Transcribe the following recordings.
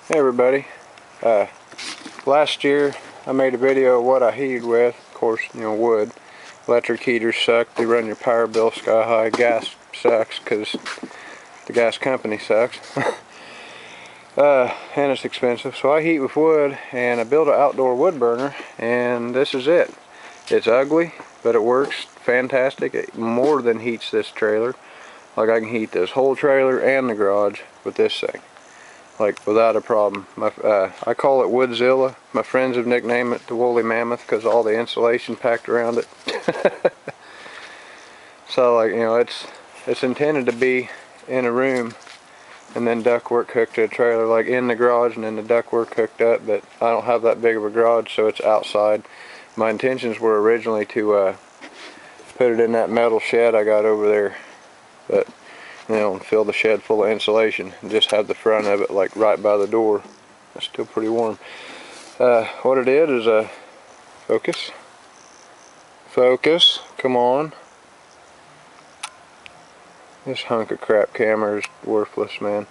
Hey everybody, last year I made a video of what I heated with. Of course, wood. Electric heaters suck, they run your power bill sky high. Gas sucks because the gas company sucks. And it's expensive, so I heat with wood, and I built an outdoor wood burner, and this is it. It's ugly, but it works fantastic. It more than heats this trailer. Like, I can heat this whole trailer and the garage with this thing, like, without a problem. I call it Woodzilla. My friends have nicknamed it the Woolly Mammoth because all the insulation packed around it. So, like, it's intended to be in a room and then ductwork hooked to a trailer, like in the garage, and then the ductwork hooked up, but I don't have that big of a garage, so it's outside. My intentions were originally to put it in that metal shed I got over there, but fill the shed full of insulation and just have the front of it like right by the door. It's still pretty warm. What I did is focus, come on. This hunk of crap camera is worthless, man.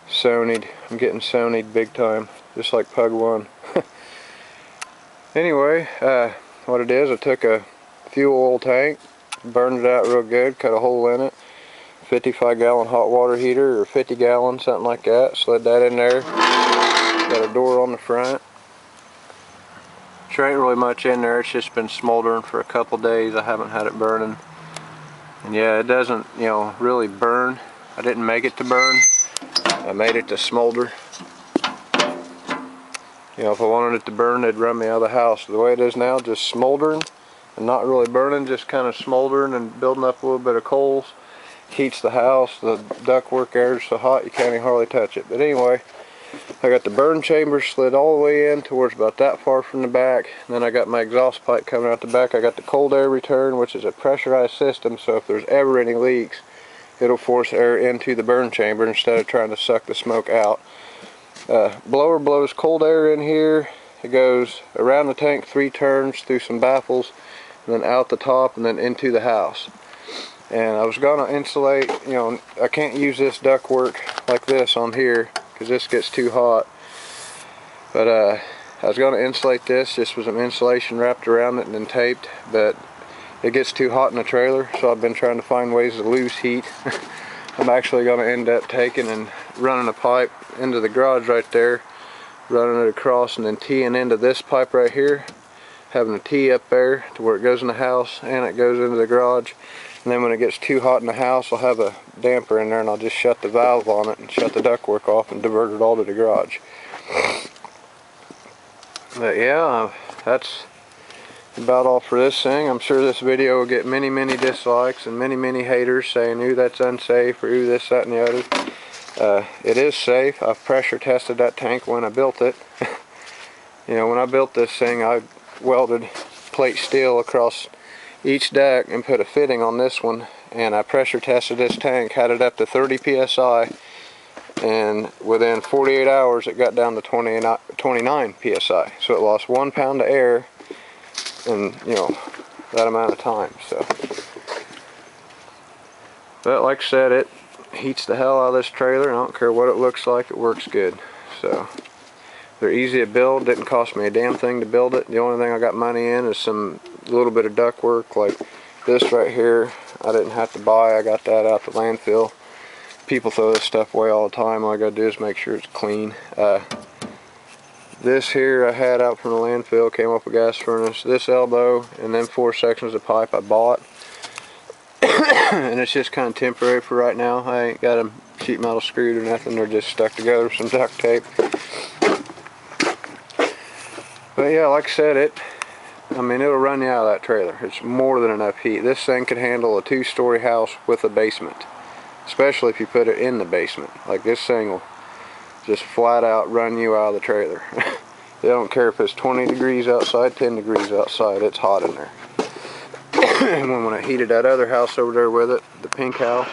Sony'd. I'm getting Sony'd big time, just like Pug 1. Anyway, what it is, I took a fuel oil tank, burned it out real good, cut a hole in it, 55-gallon hot water heater, or 50-gallon, something like that. Slid that in there. Got a door on the front. There ain't really much in there. It's just been smoldering for a couple days. I haven't had it burning. And yeah, it doesn't, really burn. I didn't make it to burn. I made it to smolder. If I wanted it to burn, they'd run me out of the house. The way it is now, just smoldering and not really burning, just kind of smoldering and building up a little bit of coals. Heats the house. The ductwork air is so hot you can't even hardly touch it. But anyway, I got the burn chamber slid all the way in towards about that far from the back. And then I got my exhaust pipe coming out the back. I got the cold air return, which is a pressurized system, so if there's ever any leaks, it'll force air into the burn chamber instead of trying to suck the smoke out. Blower blows cold air in here. It goes around the tank 3 turns through some baffles, and then out the top and then into the house. And I was going to insulate, I can't use this ductwork like this on here because this gets too hot. But I was going to insulate this just with some insulation wrapped around it and then taped, but it gets too hot in the trailer, so I've been trying to find ways to lose heat. I'm actually going to end up taking and running a pipe into the garage right there, running it across and then teeing into this pipe right here, having a tee up there to where it goes in the house and it goes into the garage. And then when it gets too hot in the house, I'll have a damper in there and I'll just shut the valve on it and shut the ductwork off and divert it all to the garage. But yeah, that's about all for this thing. I'm sure this video will get many dislikes and many haters saying, ooh, that's unsafe, or ooh, this, that, and the other. It is safe. I've pressure tested that tank when I built it. When I built this thing, I welded plate steel across each deck and put a fitting on this one, and I pressure tested this tank, had it up to 30 psi, and within 48 hours it got down to 29 psi, so it lost 1 pound of air in that amount of time. So, but like I said, it heats the hell out of this trailer, and I don't care what it looks like, it works good. So they're easy to build. Didn't cost me a damn thing to build it. The only thing I got money in is some little bit of duct work, like this right here. I didn't have to buy. I got that out the landfill. People throw this stuff away all the time. All I gotta do is make sure it's clean. This here I had out from the landfill, came off a gas furnace. This elbow and then 4 sections of pipe I bought. And it's just kind of temporary for right now. I ain't got them sheet metal screwed or nothing. They're just stuck together with some duct tape. But yeah, like I said, it'll run you out of that trailer. It's more than enough heat. This thing could handle a 2-story house with a basement, especially if you put it in the basement. Like, this thing will just flat out run you out of the trailer. They don't care if it's 20 degrees outside, 10 degrees outside, it's hot in there. And when I heated that other house over there with it, the pink house,